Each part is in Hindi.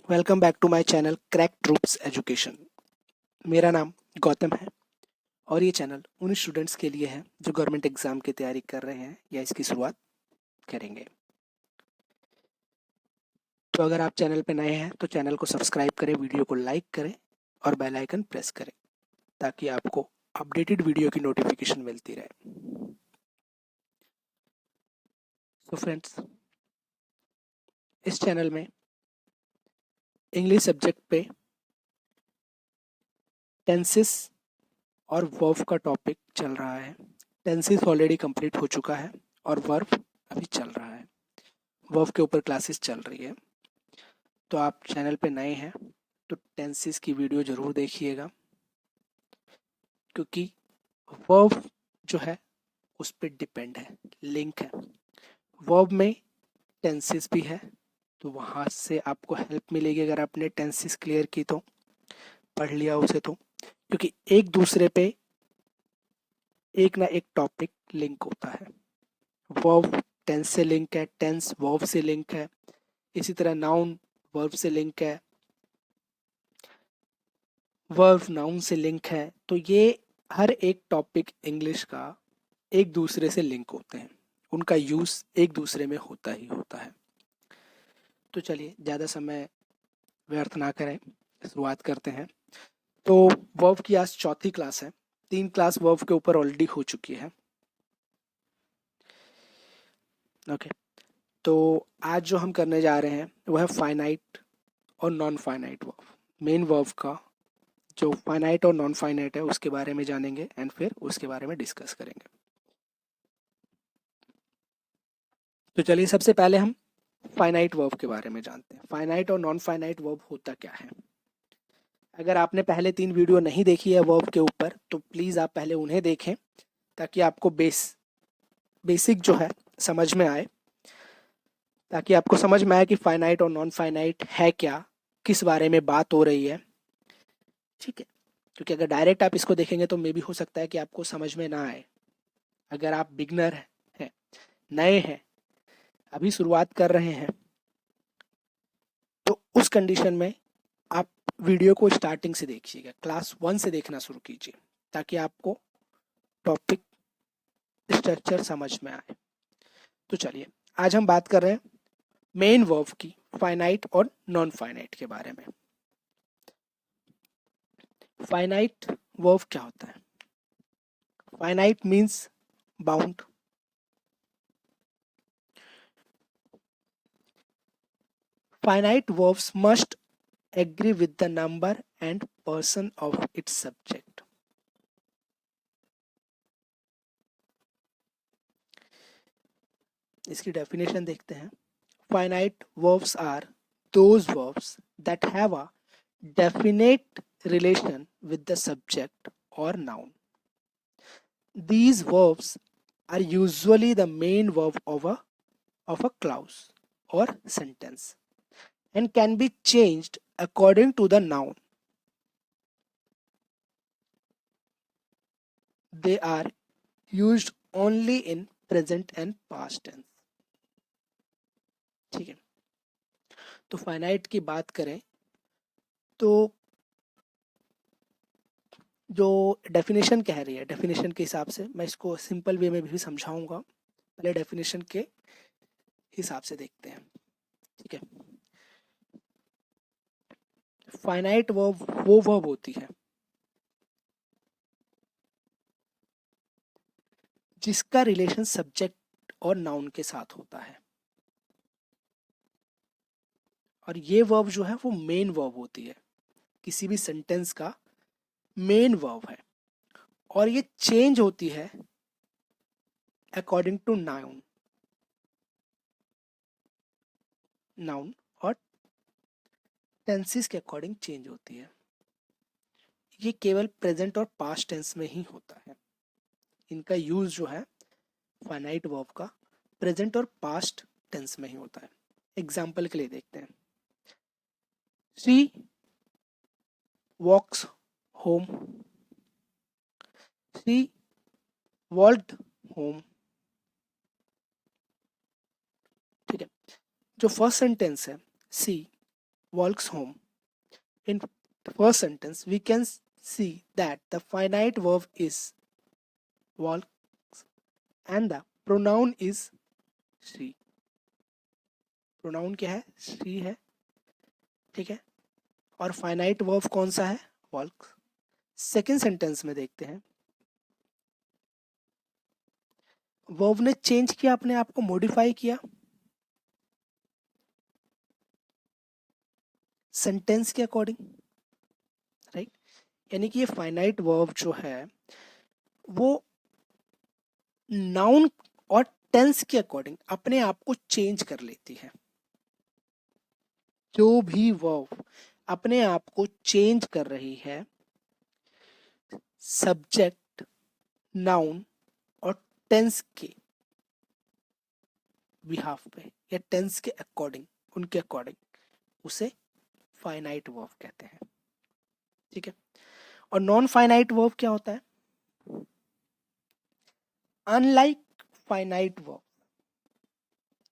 Welcome back to my channel crack troops education. मेरा नाम गौतम है और ये चैनल उन स्टूडेंट्स के लिए है जो गवर्नमेंट एग्जाम की तैयारी कर रहे हैं या इसकी शुरुआत करेंगे। तो अगर आप चैनल पे नए हैं तो चैनल को सब्सक्राइब करें, वीडियो को लाइक करें और बेल आइकन प्रेस करें ताकि आपको अपडेटेड वीडियो की नोटिफिकेशन मिलती रहे। सो फ्रेंड्स, इस चैनल में इंग्लिश सब्जेक्ट पे टेंसेस और वर्ब का टॉपिक चल रहा है। टेंसेस ऑलरेडी कंप्लीट हो चुका है और वर्ब अभी चल रहा है। वर्ब के ऊपर क्लासेस चल रही है। तो आप चैनल पे नए हैं तो टेंसेस की वीडियो ज़रूर देखिएगा, क्योंकि वर्ब जो है उस पर डिपेंड है, लिंक है। वर्ब में टेंसेस भी है तो वहाँ से आपको हेल्प मिलेगी अगर आपने टेंसेस क्लियर की तो, पढ़ लिया उसे तो, क्योंकि एक दूसरे पे एक ना एक टॉपिक लिंक होता है। वर्ब टेंस से लिंक है, टेंस वर्ब से लिंक है, इसी तरह नाउन वर्ब से लिंक है, वर्ब नाउन से लिंक है। तो ये हर एक टॉपिक इंग्लिश का एक दूसरे से लिंक होते हैं, उनका यूज़ एक दूसरे में होता ही होता है। तो चलिए ज़्यादा समय व्यर्थ ना करें, शुरुआत करते हैं। तो वर्ब की आज चौथी क्लास है। 3 क्लास वर्ब के ऊपर ऑलरेडी हो चुकी है। ओके, तो आज जो हम करने जा रहे हैं वह है फाइनाइट और non finite verb. Main verb का जो फाइनाइट और नॉन फाइनाइट है उसके बारे में जानेंगे एंड फिर उसके बारे में डिस्कस करेंगे। तो चलिए सबसे पहले हम फाइनाइट वर्ब के बारे में जानते हैं। फाइनाइट और नॉन फाइनाइट वर्ब होता क्या है। अगर आपने पहले 3 वीडियो नहीं देखी है वर्ब के ऊपर तो प्लीज़ आप पहले उन्हें देखें ताकि आपको बेसिक जो है समझ में आए, ताकि आपको समझ में आए कि फाइनाइट और नॉन फाइनाइट है क्या, किस बारे में बात हो रही है। ठीक है, क्योंकि अगर डायरेक्ट आप इसको देखेंगे तो मे भी हो सकता है कि आपको समझ में ना आए। अगर आप बिगनर हैं, नए हैं, अभी शुरुआत कर रहे हैं, तो उस कंडीशन में आप वीडियो को स्टार्टिंग से देखिएगा, क्लास 1 से देखना शुरू कीजिए ताकि आपको टॉपिक स्ट्रक्चर समझ में आए। तो चलिए आज हम बात कर रहे हैं मेन वर्ब की, फाइनाइट और नॉन फाइनाइट के बारे में। फाइनाइट वर्ब क्या होता है। Finite means bound. Finite verbs must agree with the number and person of its subject. इसकी डेफिनेशन देखते हैं। Finite verbs are those verbs that have a definite relation with the subject or noun. These verbs are usually the main verb of a clause or sentence and can be changed according to the noun. They are used only in present and past tense. ठीक है, तो फाइनाइट की बात करें तो जो डेफिनेशन कह रही है, डेफिनेशन के हिसाब से मैं इसको सिंपल वे में भी समझाऊंगा। पहले डेफिनेशन के हिसाब से देखते हैं। ठीक है, फाइनाइट वर्ब वो वर्ब होती है जिसका रिलेशन सब्जेक्ट और नाउन के साथ होता है, और ये वर्ब जो है वो मेन वर्ब होती है, किसी भी सेंटेंस का मेन वर्ब है, और ये चेंज होती है अकॉर्डिंग टू नाउन और टेंसेस के अकॉर्डिंग चेंज होती है। ये केवल प्रेजेंट और पास्ट टेंस में ही होता है। इनका यूज जो है फाइनाइट वर्ब का प्रेजेंट और पास्ट टेंस में ही होता है। एग्जाम्पल के लिए देखते हैं। She walks home, she walked home. ठीक है, जो फर्स्ट सेंटेंस है she walks home. In the first sentence, we can see that the finite verb is walks and the pronoun is she. Pronoun क्या है? she है, ठीक है, और फाइनाइट वर्ब कौन सा है? walks. सेकेंड सेंटेंस में देखते हैं, वर्ब ने चेंज किया, अपने आप को मॉडिफाई किया सेंटेंस के अकॉर्डिंग, राइट. यानी कि ये फाइनाइट वर्ब जो है वो नाउन और टेंस के अकॉर्डिंग अपने आप को चेंज कर लेती है. जो भी वर्ब अपने आप को चेंज कर रही है सब्जेक्ट, नाउन और टेंस के बिहाफ पे या टेंस के अकॉर्डिंग, उनके अकॉर्डिंग, उसे फाइनाइट वर्ब कहते हैं. ठीक है. और नॉन फाइनाइट वर्ब क्या होता है? Unlike finite verb,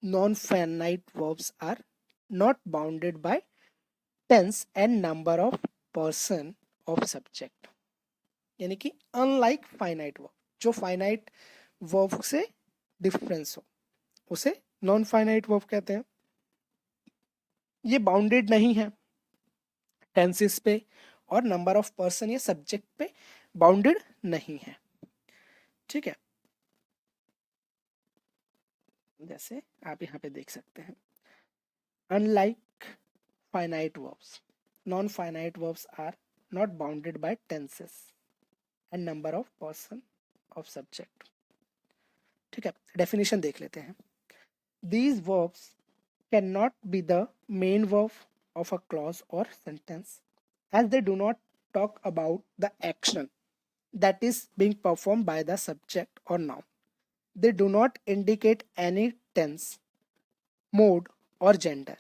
non finite verbs are not bounded by tense and number of person of subject. यानी कि अनलाइक फाइनाइट वर्ब, जो फाइनाइट वर्ब से डिफरेंस हो, उसे नॉन फाइनाइट वर्ब कहते हैं. ये बाउंडेड नहीं है टेंसेस पे और नंबर ऑफ पर्सन या सब्जेक्ट पे बाउंडेड नहीं है. ठीक है, जैसे आप यहाँ पे देख सकते हैं, unlike finite verbs, non finite verbs are not bounded by tenses and number of person of subject. ठीक है, डेफिनेशन देख लेते हैं. These verbs can not be the main verb of a clause और sentence as they do not talk about the action that is being performed by the subject or noun. They do not indicate any tense, mode, or gender.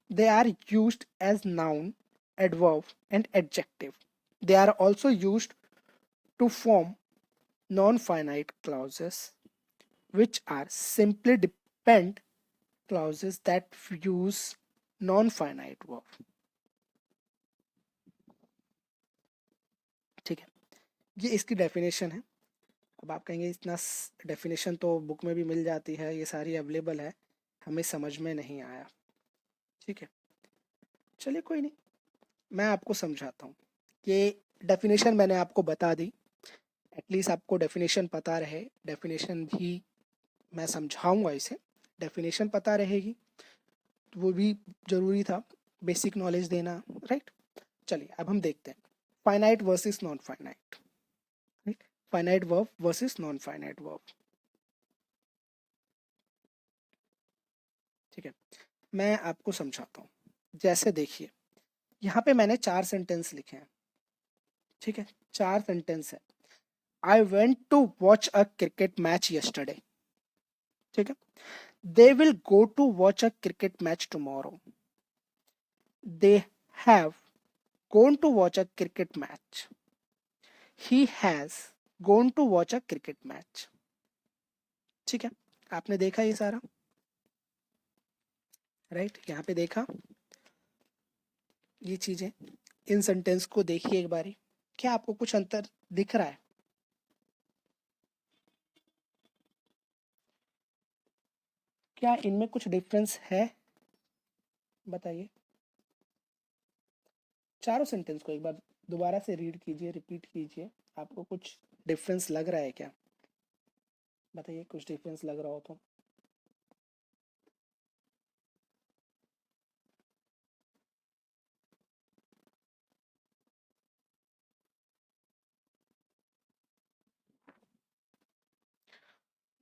They are used as noun, adverb, and adjective. They are also used to form non-finite clauses, which are simply depend clauses that use non-finite verb. ठीक है, ये इसकी डेफिनेशन है. अब आप कहेंगे इतना डेफिनेशन तो बुक में भी मिल जाती है, ये सारी अवेलेबल है, हमें समझ में नहीं आया. ठीक है, चलिए कोई नहीं, मैं आपको समझाता हूँ. ये डेफिनेशन मैंने आपको बता दी, एटलीस्ट आपको डेफिनेशन पता रहे. डेफिनेशन भी मैं समझाऊंगा, इसे डेफिनेशन पता रहेगी तो वो भी ज़रूरी था, बेसिक नॉलेज देना, राइट. चलिए अब हम देखते हैं finite versus non finite, right. Finite verb versus non finite verb. ठीक है, मैं आपको समझाता हूँ. जैसे देखिए, यहाँ पे मैंने 4 सेंटेंस लिखे हैं. ठीक है, 4 सेंटेंस है. I went to watch a cricket match yesterday. ठीक है, they will go to watch a cricket match tomorrow. They have gone to watch a cricket match. He has gone to watch a cricket match. ठीक है, आपने देखा ये सारा, राइट. यहाँ पे देखा ये चीजें. इन सेंटेंस को देखिए एक बारी, क्या आपको कुछ अंतर दिख रहा है? क्या इनमें कुछ डिफरेंस है? बताइए. चारों सेंटेंस को एक बार दोबारा से रीड कीजिए, रिपीट कीजिए. आपको कुछ डिफरेंस लग रहा है क्या? बताइए, कुछ डिफरेंस लग रहा हो तो.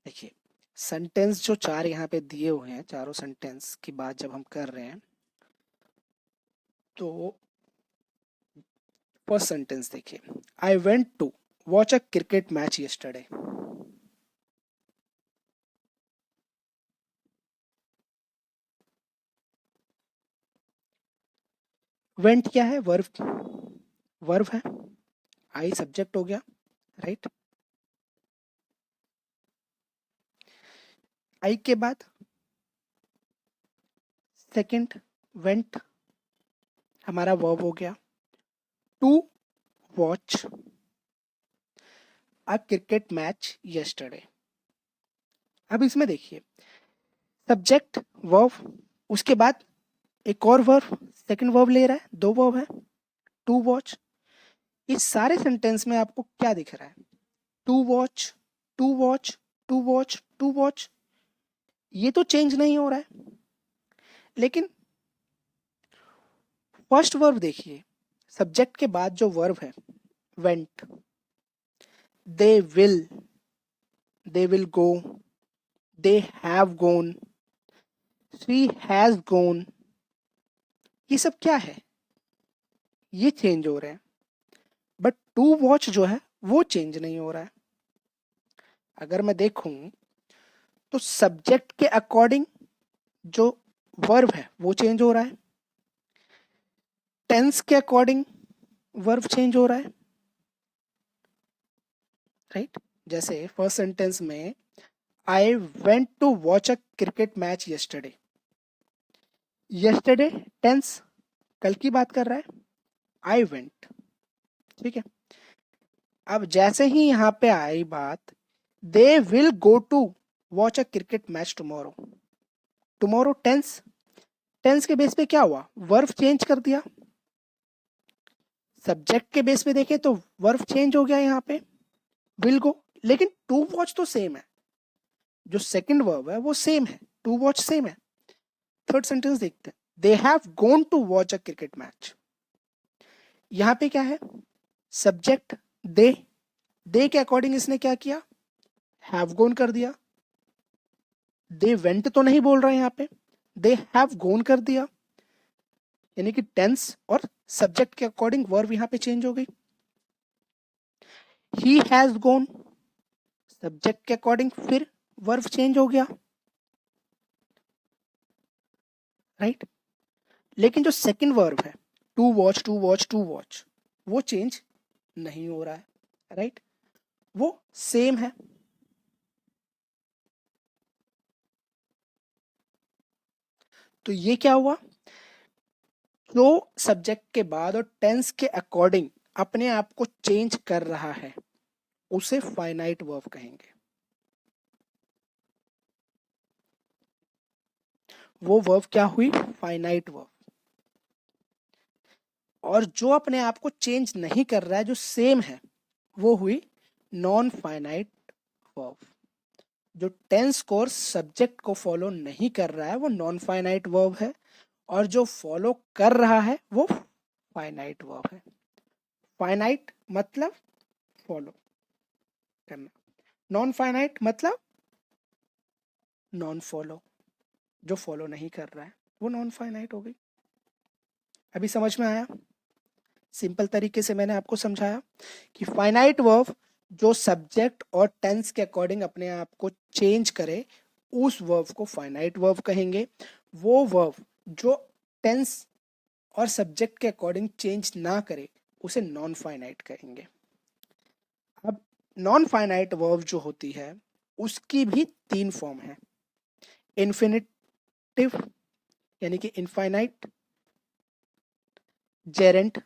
देखिए, सेंटेंस जो 4 यहाँ पे दिए हुए हैं, चारों सेंटेंस की बात जब हम कर रहे हैं तो फर्स्ट सेंटेंस देखिए, I went to watch a cricket match yesterday. Went क्या है? वर्ब, वर्ब है. आई सब्जेक्ट हो गया, राइट. आई के बाद सेकंड वेंट, हमारा वर्ब हो गया to watch a cricket match yesterday. अब इसमें देखिए, सब्जेक्ट वर्ब, उसके बाद एक और वर्ब, सेकंड वर्ब ले रहा है, दो वर्ब है, टू वॉच। इस सारे सेंटेंस में आपको क्या दिख रहा है? To watch, to watch, to watch, to watch, ये तो चेंज नहीं हो रहा है। लेकिन फर्स्ट वर्ब देखिए, सब्जेक्ट के बाद जो वर्ब है went, they will go, they have gone, she has gone, ये सब क्या है? ये चेंज हो रहे हैं, बट टू वॉच जो है वो चेंज नहीं हो रहा है। अगर मैं देखूं तो सब्जेक्ट के अकॉर्डिंग जो वर्ब है वो चेंज हो रहा है, टेंस के अकॉर्डिंग वर्ब चेंज हो रहा है, राइट? जैसे फर्स्ट सेंटेंस में I went to watch a cricket match yesterday, yesterday tense कल की बात कर रहा है, आई वेंट, ठीक है। अब जैसे ही यहाँ पे आई बात, they will go to watch a cricket match tomorrow, tomorrow tense, tense के बेस पे क्या हुआ? वर्ब चेंज कर दिया। सब्जेक्ट के बेस पे देखें तो वर्ब चेंज हो गया यहाँ पे, विल गो, लेकिन टू वॉच तो सेम है, जो सेकंड वर्ब है वो सेम है, टू वॉच सेम है। थर्ड सेंटेंस देखते हैं, they have gone to watch a cricket match. यहाँ पे क्या है? सब्जेक्ट दे, दे के अकॉर्डिंग इसने क्या किया? हैव गोन कर दिया। दे वेंट तो नहीं बोल रहा है यहाँ पे, दे हैव गोन कर दिया, यानी कि टेंस और सब्जेक्ट के अकॉर्डिंग वर्ब यहाँ पे चेंज हो गई। ही हैज गोन, सब्जेक्ट के अकॉर्डिंग फिर वर्ब चेंज हो गया, राइट? लेकिन जो सेकंड वर्ब है to watch, to watch, to watch, वो चेंज नहीं हो रहा है, राइट? वो सेम है। तो ये क्या हुआ? जो सब्जेक्ट के बाद और टेंस के अकॉर्डिंग अपने आप को चेंज कर रहा है उसे फाइनाइट वर्ब कहेंगे। वो वर्ब क्या हुई? Finite verb. और जो अपने आप को चेंज नहीं कर रहा है, जो सेम है, वो हुई नॉन फाइनाइट वर्ब। जो टेंस को सब्जेक्ट को फॉलो नहीं कर रहा है वो नॉन फाइनाइट वर्ब है, और जो फॉलो कर रहा है वो फाइनाइट वर्ब है। फाइनाइट मतलब फॉलो करना, नॉन फाइनाइट मतलब नॉन फॉलो, जो फॉलो नहीं कर रहा है वो नॉन फाइनाइट हो गई। अभी समझ में आया? सिंपल तरीके से मैंने आपको समझाया कि फाइनाइट वर्ब जो सब्जेक्ट और टेंस के अकॉर्डिंग अपने आप को चेंज करे उस वर्ब को फाइनाइट वर्ब कहेंगे। वो वर्ब जो टेंस और सब्जेक्ट के अकॉर्डिंग चेंज ना करे उसे नॉन फाइनाइट कहेंगे। अब नॉन फाइनाइट वर्ब जो होती है उसकी भी तीन फॉर्म है, इन्फिनिटिव यानी कि इनफाइनाइट, जेरेंट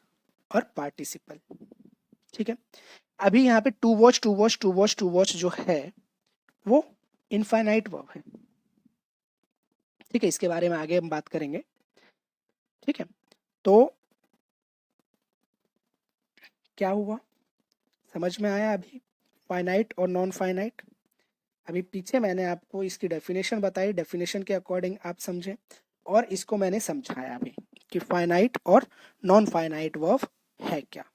और पार्टिसिपल, ठीक है। अभी यहाँ पे to watch, to watch, to watch, to watch जो है वो इनफाइनाइट वर्ब है, ठीक है। इसके बारे में आगे हम बात करेंगे, ठीक है। तो क्या हुआ, समझ में आया अभी फाइनाइट और नॉन फाइनाइट? अभी पीछे मैंने आपको इसकी डेफिनेशन बताई, डेफिनेशन के अकॉर्डिंग आप समझें, और इसको मैंने समझाया भी कि फाइनाइट और नॉन फाइनाइट वर्ब है क्या।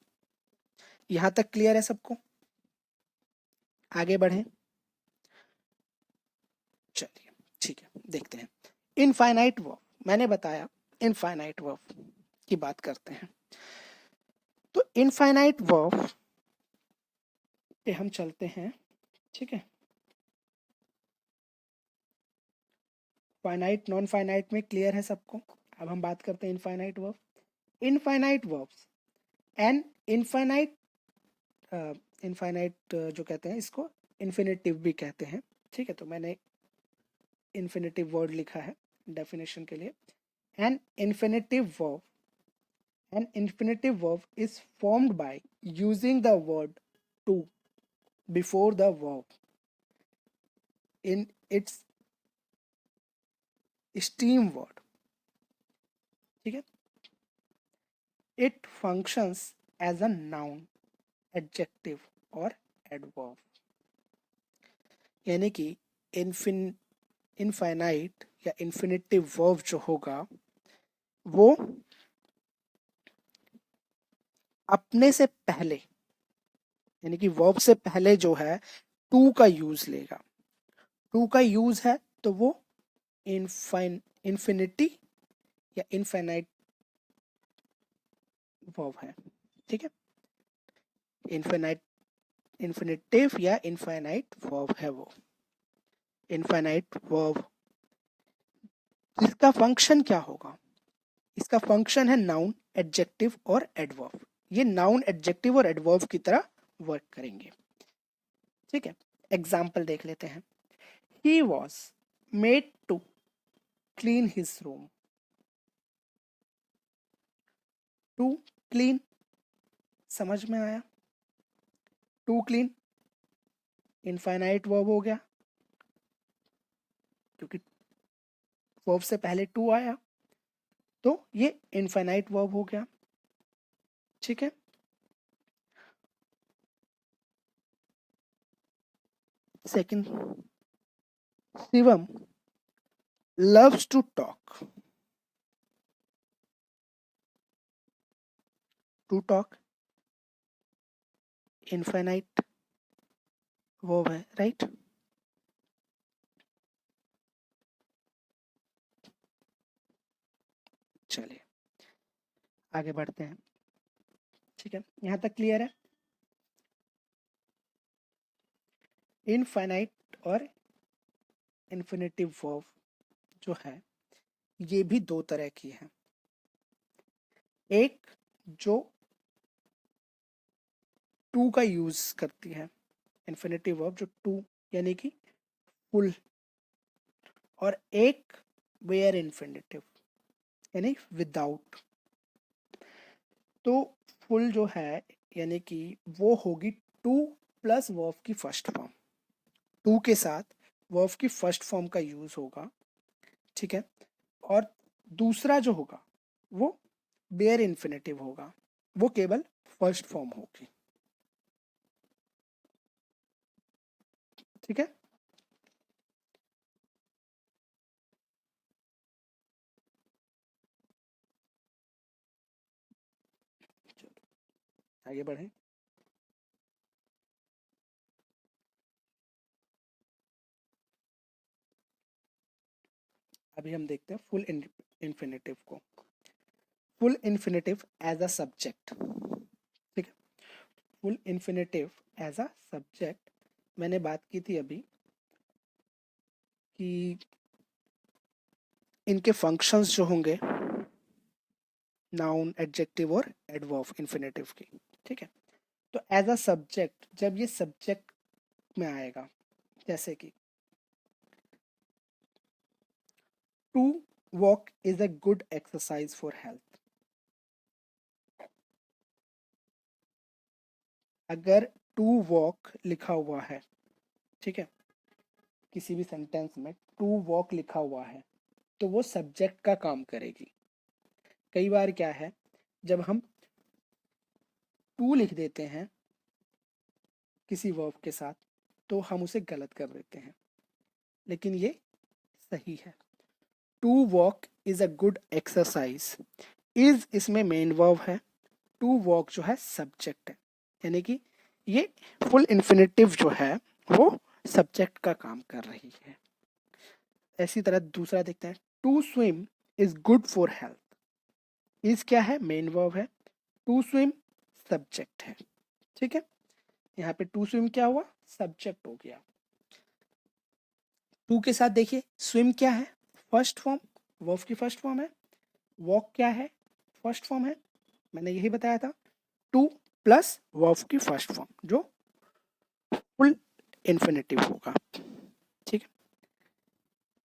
यहाँ तक क्लियर है सबको? आगे बढ़ें, चलिए ठीक है, देखते हैं। इनफाइनाइट वर्ब, मैंने बताया इनफाइनाइट वर्ब की बात करते हैं। तो इनफाइनाइट वर्ब पे हम चलते हैं, ठीक है। फाइनाइट नॉन फाइनाइट में क्लियर है सबको? अब हम बात करते हैं infinite verb. Infinite verbs and infinite, infinite जो कहते हैं इसको इन्फिनेटिव भी कहते हैं, ठीक है। तो मैंने इन्फिनेटिव वर्ड लिखा है डेफिनेशन के लिए। An infinitive verb An infinitive verb is formed by using the word to before the verb in its stem word. ठीक है. It functions as a noun, adjective और adverb. यानी कि इनफाइनाइट या इन्फिनिटिव वर्ब जो होगा वो अपने से पहले, यानी कि वर्ब से पहले जो है टू का यूज लेगा. टू का यूज है तो वो इन्फिनिटी या इनफाइनाइट वर्ब है. ठीक है. इन्फिनिटिव या इनफाइनाइट वर्ब है वो. इनफाइनाइट वर्ब इसका फंक्शन क्या होगा? इसका फंक्शन है नाउन, एडजेक्टिव और एडवर्ब. ये नाउन, एडजेक्टिव और एडवर्ब की तरह वर्क करेंगे. ठीक है. एग्जाम्पल देख लेते हैं. He was made to clean his room. To clean समझ में आया? To clean इनफाइनाइट वर्ब हो गया क्योंकि वर्ब से पहले टू आया तो ये इनफाइनाइट वर्ब हो गया. ठीक है. Second, Shivam loves to talk. To talk infinite verb है, राइट? चलिए आगे बढ़ते हैं. ठीक है. यहां तक क्लियर है? इनफाइनाइट और इन्फिनिटिव वर्ब जो है ये भी दो तरह की है. एक जो टू का यूज करती है, इन्फिनिटिव वर्ब जो टू यानी कि फुल, और एक वेयर इन्फिनिटिव यानी विदाउट. तो फुल जो है यानी कि वो होगी टू प्लस वर्ब की फर्स्ट फॉर्म. टू के साथ वर्ब की फर्स्ट फॉर्म का यूज होगा. ठीक है. और दूसरा जो होगा वो बेयर इन्फिनिटिव होगा, वो केवल फर्स्ट फॉर्म होगी. ठीक है. चलो आगे बढ़े. अभी हम देखते हैं फुल इन्फिनिटिव को. Full infinitive as a subject. ठीक है. Full infinitive as a subject मैंने बात की थी अभी कि इनके फंक्शंस जो होंगे नाउन, एडजेक्टिव और एडवर्ब इन्फिनिटिव की. ठीक है. तो एज अ सब्जेक्ट जब ये सब्जेक्ट में आएगा, जैसे कि to walk is a good exercise for health. अगर टू वॉक लिखा हुआ है, ठीक है, किसी भी सेंटेंस में टू वॉक लिखा हुआ है तो वो सब्जेक्ट का काम करेगी. कई बार क्या है, जब हम टू लिख देते हैं किसी वर्ब के साथ तो हम उसे गलत कर देते हैं, लेकिन ये सही है. To walk is a good exercise. Is इसमें मेन वर्ब है, टू वॉक जो है सब्जेक्ट है. यानी कि ये फुल इन्फिनिटिव जो है वो सब्जेक्ट का काम कर रही है. ऐसी तरह दूसरा देखते हैं. To swim is good for health. Is क्या है? मेन वर्ब है. टू स्विम सब्जेक्ट है. ठीक है. यहाँ पे टू स्विम क्या हुआ? सब्जेक्ट हो गया. टू के साथ देखिए स्विम क्या है? फर्स्ट फॉर्म, वर्ब की फर्स्ट फॉर्म है. वॉक क्या है? फर्स्ट फॉर्म है. मैंने यही बताया था. टू प्लस वर्ब की फर्स्ट फॉर्म जो फुल इन्फिनिटिव होगा. ठीक है.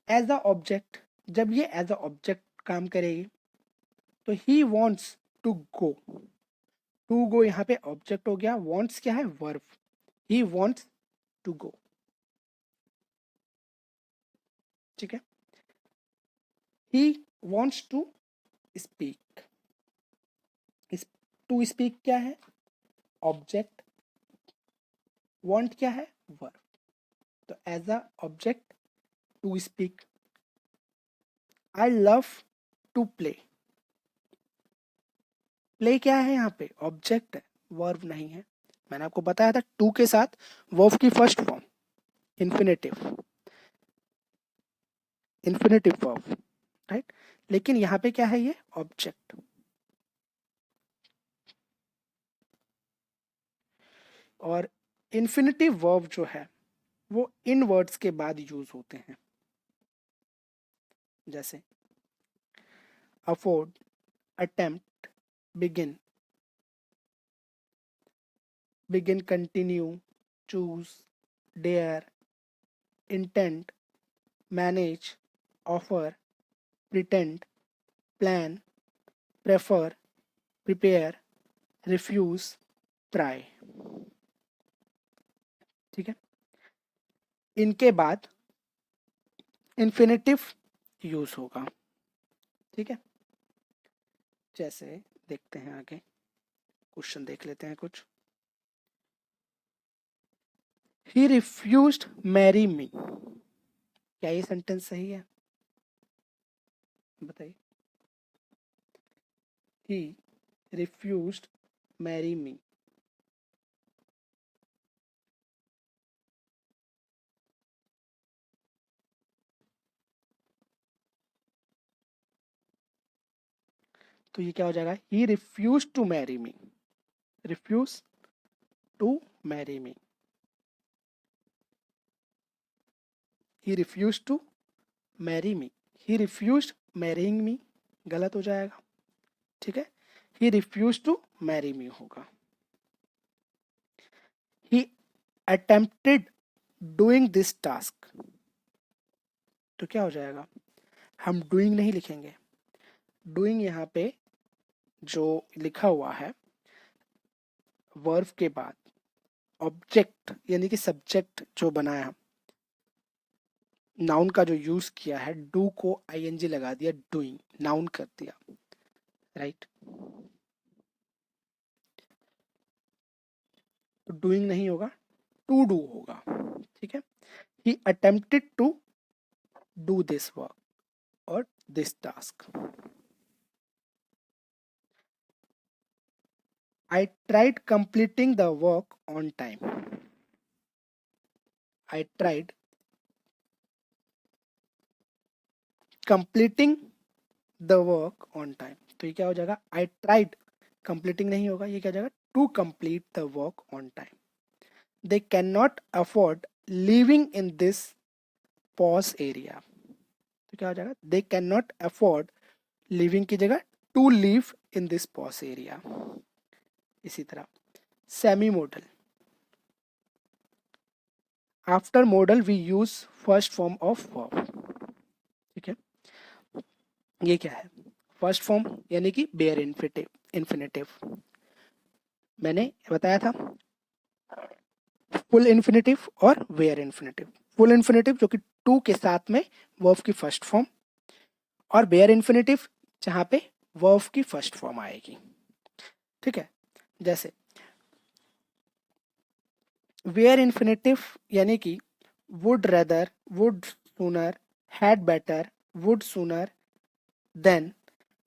एज अ ऑब्जेक्ट, जब ये एज अ ऑब्जेक्ट काम करेगी तो he wants to go, to go यहाँ पे ऑब्जेक्ट हो गया, वॉन्ट्स क्या है, verb, he wants to go, ठीक है। He wants to speak, to speak क्या है, ऑब्जेक्ट, वॉन्ट क्या है, वर्ब, तो as a object to speak. I love to play, play क्या है यहाँ पे, ऑब्जेक्ट है, वर्ब नहीं है। मैंने आपको बताया था टू के साथ वर्ब की first form infinitive, infinitive verb, right. लेकिन यहाँ पे क्या है, ये ऑब्जेक्ट। और इन्फिनेटिव वर्ब जो है वो इन वर्ड्स के बाद यूज होते हैं, जैसे afford, attempt, begin, begin, continue, choose, dare, intent, manage, offer, pretend, plan, prefer, prepare, refuse, try, ठीक है। इनके बाद इन्फिनेटिव यूज होगा, ठीक है। जैसे देखते हैं आगे, क्वेश्चन देख लेते हैं कुछ। ही रिफ्यूज्ड मैरी मी, क्या ये सेंटेंस सही है, बताइए। ही रिफ्यूज्ड मैरी मी, तो ये क्या हो जाएगा, he refuse to marry me, refuse to marry me, he refuse to marry me, he refuse marrying me, गलत हो जाएगा, ठीक है। He refuse to marry me होगा। He attempted doing this task, तो क्या हो जाएगा, हम डूइंग नहीं लिखेंगे, डूइंग यहाँ पे जो लिखा हुआ है वर्ब के बाद ऑब्जेक्ट यानी कि सब्जेक्ट जो बनाया, नाउन का जो यूज किया है, डू को आईएनजी लगा दिया, डूइंग नाउन कर दिया, राइट। तो डूइंग नहीं होगा, टू डू होगा, ठीक है। He attempted to do this work और this task. I tried completing the work on time. I tried completing the work on time. तो ये क्या हो जाएगा, I tried completing नहीं होगा, ये क्या हो जाएगा, to complete the work on time. They cannot afford living in this posh area. तो क्या हो जाएगा, they cannot afford living की जगह to live in this posh area. इसी तरह semi modal, after modal we use first form of verb, ठीक है। ये क्या है, फर्स्ट फॉर्म यानी कि बेयर इन्फिनेटिव, इन्फिनेटिव मैंने बताया था, फुल इन्फिनेटिव और वेयर इन्फिनेटिव। फुल इन्फिनेटिव जो कि टू के साथ में वर्ब की फर्स्ट फॉर्म, और बेयर इन्फिनेटिव जहां पे वर्ब की फर्स्ट फॉर्म आएगी, ठीक है। जैसे वेयर इन्फिनेटिव यानी कि would rather, would sooner, had better, would sooner, than,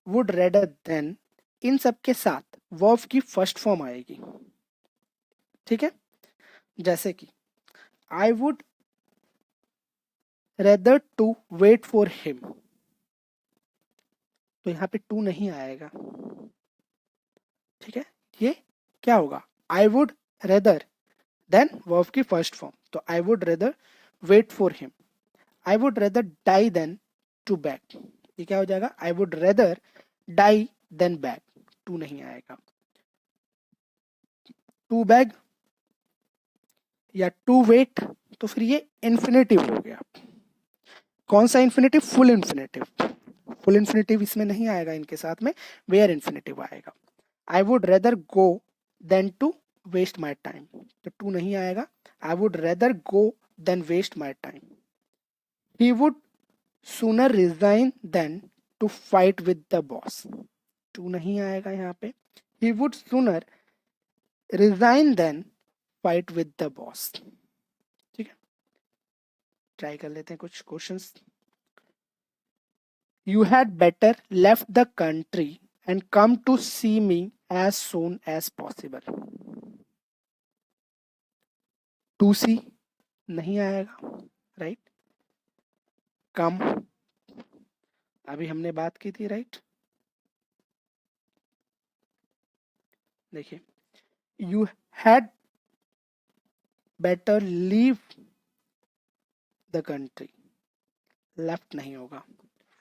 would rather than, इन सब के साथ वर्ब की फर्स्ट फॉर्म आएगी, ठीक है। जैसे कि I would rather to wait for him, तो यहाँ पे टू नहीं आएगा, ठीक है। ये क्या होगा, I would rather than verb की फर्स्ट फॉर्म, तो I would rather wait for him, I would rather die than to back, ये क्या हो जाएगा, I would rather die than back, to नहीं आएगा। टू बैग या टू वेट, तो फिर ये इन्फिनेटिव हो गया। कौन सा infinitive, full infinitive, full infinitive इसमें नहीं आएगा, इनके साथ में वेयर इन्फिनेटिव आएगा। I would rather go then to waste my time, तो टू नहीं आएगा. I would rather go than waste my time. He would sooner resign than to fight with the boss, to नहीं आएगा यहाँ पे. He would sooner resign than fight with the boss. ठीक है, ट्राई कर लेते हैं कुछ questions. You had better left the country and come to see me as soon as possible. To see नहीं आएगा, राइट. कम अभी हमने बात की थी, राइट. देखिए, you had better leave the country, left नहीं होगा,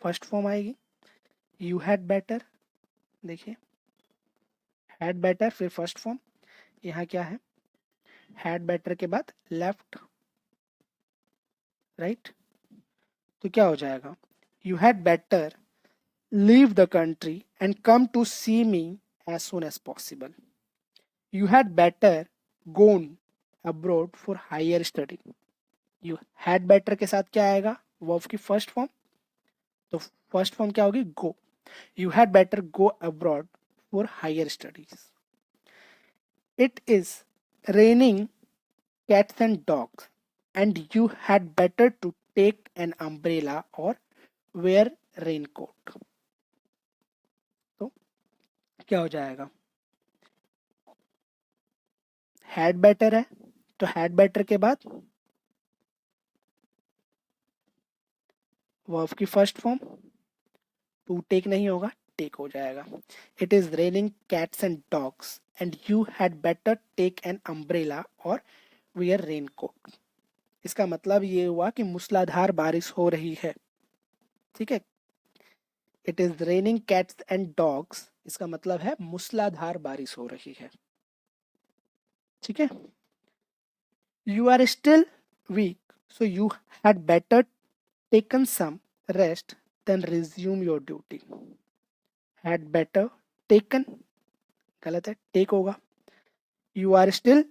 फर्स्ट फॉर्म आएगी. You had better, देखिए had better फिर फर्स्ट फॉर्म. यहाँ क्या है, had better के बाद left, राइट. तो क्या हो जाएगा, you had better leave the country and come to see me as soon as possible. You had better gone abroad for higher study. You had better के साथ क्या आएगा, verb की फर्स्ट फॉर्म. तो फर्स्ट फॉर्म क्या होगी, go. You had better go abroad for higher studies. It is raining cats and dogs and you had better to take an umbrella or wear raincoat. तो क्या हो जाएगा, had better है तो had better के बाद वर्ब की फर्स्ट फॉर्म. टू टेक नहीं होगा, टेक हो जाएगा. It is raining cats and dogs and you had better take an umbrella और वियर रेनकोट. इसका मतलब ये हुआ कि मूसलाधार बारिश हो रही है. ठीक है, it is raining cats and dogs, इसका मतलब है मूसलाधार बारिश हो रही है. ठीक है. You are still weak so you had better taken some rest then resume your duty. had better taken गलत है, take होगा. You are still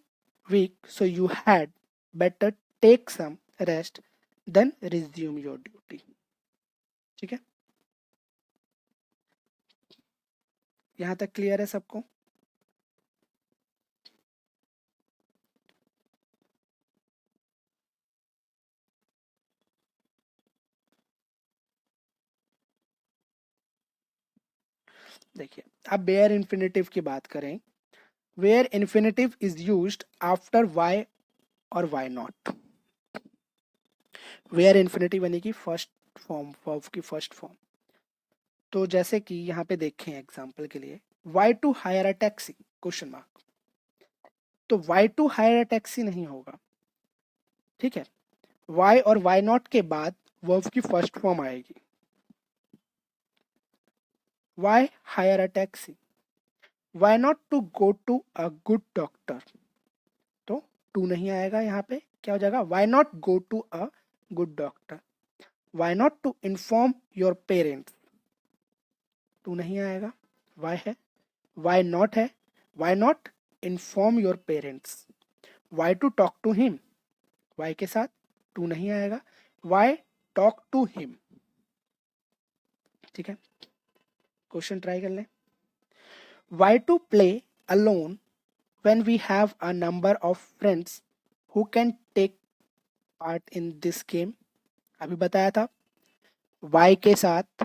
weak so you had better take some rest then resume your duty. ठीक है, यहाँ तक क्लियर है सबको. देखिए, अब बेयर इन्फिनेटिव की बात करें. Bare infinitive is used after why और वाई नॉट. वेयर इन्फिनेटिव यानी कि फर्स्ट फॉर्म, वर्ब की फर्स्ट फॉर्म. तो जैसे कि यहाँ पे देखें एग्जांपल के लिए, why to hire a taxi question mark. तो why to hire a taxi नहीं होगा. ठीक है, वाई और वाई नॉट के बाद वर्ब की फर्स्ट फॉर्म आएगी. Why hire a taxi, why not to go to a good doctor. तो टू नहीं आएगा, यहाँ पे क्या हो जाएगा, why not go to a good doctor. Why not to inform your parents, to नहीं आएगा, वाई है, वाई नॉट है. Why not inform your parents. Why to talk to him, why के साथ टू नहीं आएगा, वाई टॉक टू हिम. ठीक है, क्वेश्चन ट्राई कर लें. Why to play alone when we have a number of friends who can take part in this game. अभी बताया था, y के साथ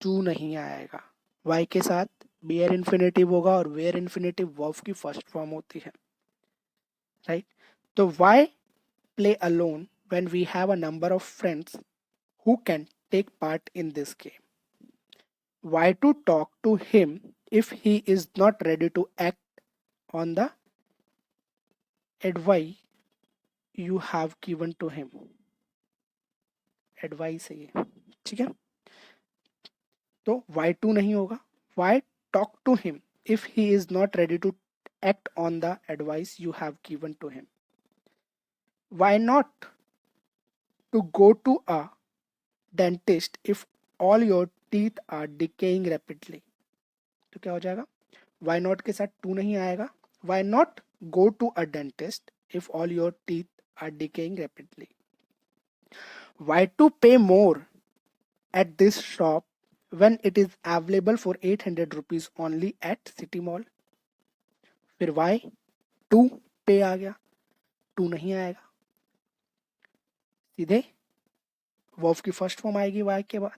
टू नहीं आएगा, y के साथ बेयर इन्फिनेटिव होगा और वेयर इन्फिनेटिव वर्ब की फर्स्ट फॉर्म होती है, राइट. तो why play alone when we have a number of friends who can take part in this game. Why to talk to him if he is not ready to act on the advice you have given to him. Advice है ये. ठीक है, तो why to नहीं होगा. Why talk to him if he is not ready to act on the advice you have given to him. Why not to go to a dentist if all your teeth are decaying rapidly. तो क्या हो जाएगा, वाई नॉट के साथ टू नहीं आएगा. Why not go to a dentist if all your teeth are decaying rapidly. Why to pay more at this shop when it is available for 800 rupees only at City Mall. फिर why to पे आ गया, to नहीं आएगा, सीधे वर्ब की फर्स्ट फॉर्म आएगी why के बाद,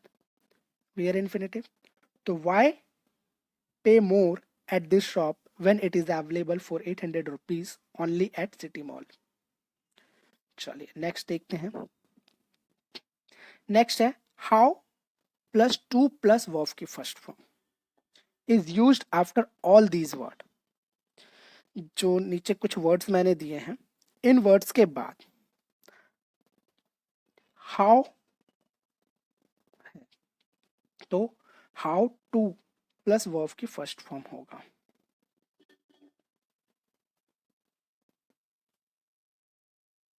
वेयर इन्फिनेटिव. तो why pay more at this shop when it is available for 800 rupees only at City Mall. चलिए नेक्स्ट देखते हैं. नेक्स्ट है how plus to plus verb की first form is used after all these word. जो नीचे कुछ वर्ड्स मैंने दिए हैं, इन वर्ड्स के बाद हाउ, तो हाउ टू प्लस वर्ब की फर्स्ट फॉर्म होगा.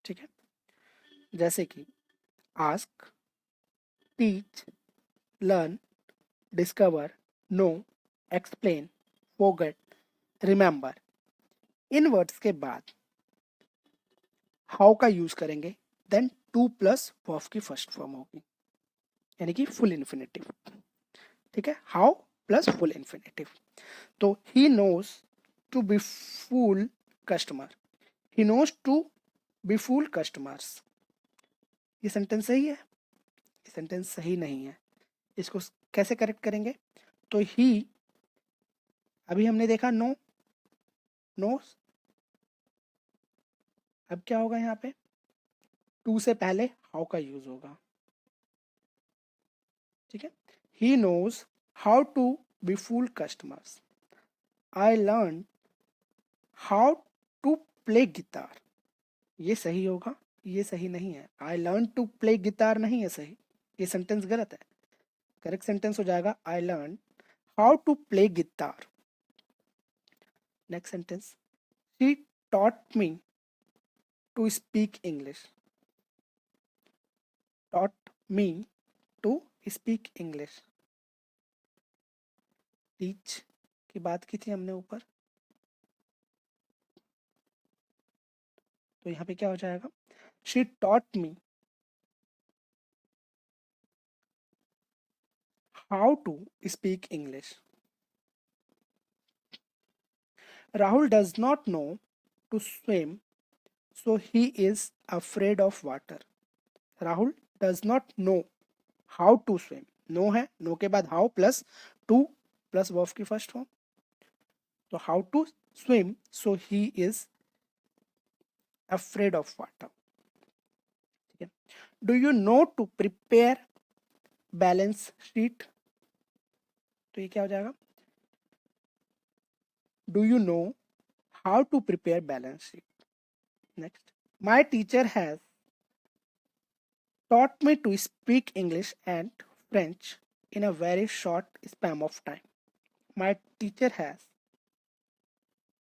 ठीक है, जैसे कि ask, teach, learn, discover, know, explain, forget, remember. इन वर्ड्स के बाद हाउ का यूज करेंगे, देन टू प्लस वर्ब की फर्स्ट फॉर्म होगी, यानी कि फुल इन्फिनेटिव. ठीक है, हाउ प्लस फुल इन्फिनेटिव. तो he knows to be fool customer, he knows to be fool customers. ये सेंटेंस सही है? ये सेंटेंस सही नहीं है. इसको कैसे करेक्ट करेंगे? तो ही, अभी हमने देखा नो, नोस, अब क्या होगा यहाँ पे, टू से पहले हाउ का यूज होगा. ठीक है, he knows how to be fool customers. I learn how to play guitar. ये सही होगा, ये सही नहीं है. I learn to play guitar नहीं है सही, ये सेंटेंस गलत है. करेक्ट सेंटेंस हो जाएगा I learn how to play guitar. Next sentence, she taught me to speak English. Taught me to speak English. Teach की बात की थी हमने ऊपर, तो यहाँ पे क्या हो जाएगा, she taught me how to speak English. Rahul does not know to swim so he is afraid of water. Rahul does not know how to swim. Know है, नो के बाद how plus to plus verb की फर्स्ट फॉर्म, तो how to swim so he is afraid of water. ठीक है, do you know to prepare balance sheet. तो ये क्या हो जाएगा, do you no how to prepare balance sheet. Next, my teacher has taught me to speak English and French in a very short span of time. My teacher has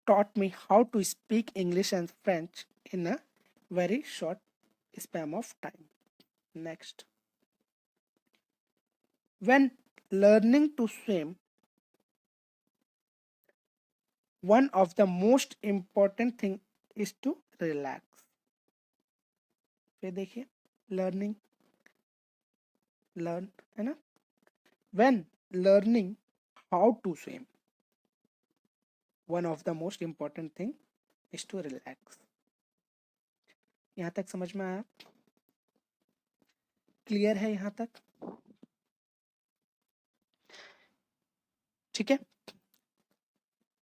taught me how to speak English and French in a very short span of time. Next, when learning to swim, one of the most important thing is to relax. फिर देखिए, लर्निंग, लर्न है ना, when learning how to swim, one of the most important thing is to relax. यहाँ तक समझ में आया? क्लियर है यहाँ तक? ठीक है,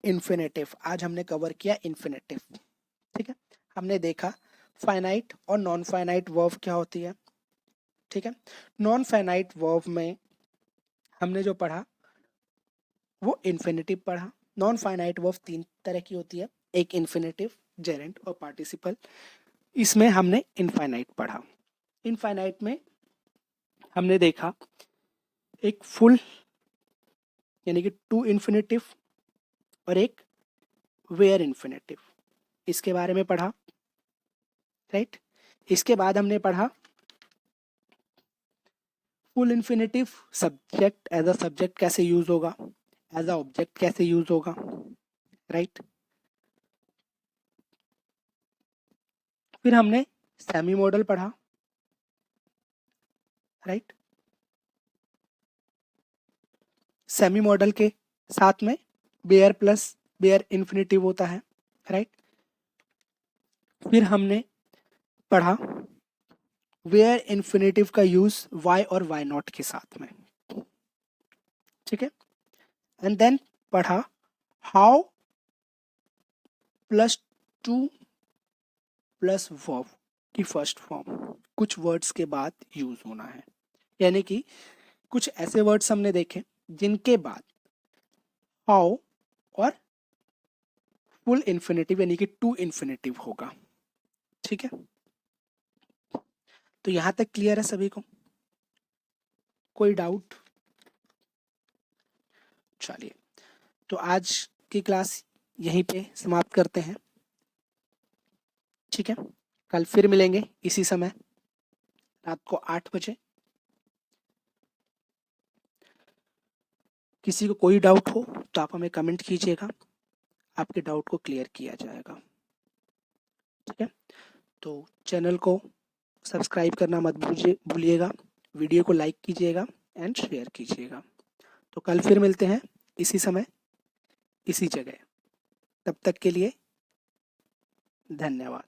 इन्फिनेटिव आज हमने कवर किया. इन्फिनेटिव, ठीक है, हमने देखा फाइनाइट और नॉन फाइनाइट वर्ब क्या होती है. ठीक है, नॉन फाइनाइट वर्ब में हमने जो पढ़ा वो इन्फिनेटिव पढ़ा. नॉन फाइनाइट वर्ब तीन तरह की होती है, एक इन्फिनेटिव, जेरेंट और पार्टिसिपल. इसमें हमने इनफाइनाइट पढ़ा. इनफाइनाइट में हमने देखा एक फुल यानी कि टू इन्फिनेटिव और एक वेयर इन्फिनेटिव, इसके बारे में पढ़ा. राइट, इसके बाद हमने पढ़ा full infinitive, subject as a subject कैसे यूज होगा, एज अ ऑब्जेक्ट कैसे यूज होगा. राइट। फिर हमने सेमी मॉडल पढ़ा, राइट। सेमी मॉडल के साथ में बेयर प्लस बेयर इन्फिनेटिव होता है, राइट। फिर हमने पढ़ा वेयर इन्फिनेटिव का यूज वाई और वाई नॉट के साथ में, ठीक है। एंड देन पढ़ा how plus to plus verb की फर्स्ट फॉर्म कुछ वर्ड्स के बाद यूज होना है, यानी कि कुछ ऐसे वर्ड्स हमने देखे जिनके बाद हाउ और फुल इन्फिनेटिव यानी कि टू इन्फिनेटिव होगा, ठीक है। तो यहां तक क्लियर है सभी को? कोई डाउट? चलिए, तो आज की क्लास यहीं पे समाप्त करते हैं, ठीक है। कल फिर मिलेंगे इसी समय रात को 8 बजे। किसी को कोई डाउट हो तो आप हमें कमेंट कीजिएगा, आपके डाउट को क्लियर किया जाएगा, ठीक है। तो चैनल को सब्सक्राइब करना मत भूलिएगा, वीडियो को लाइक कीजिएगा एंड शेयर कीजिएगा। तो कल फिर मिलते हैं इसी समय इसी जगह। तब तक के लिए धन्यवाद।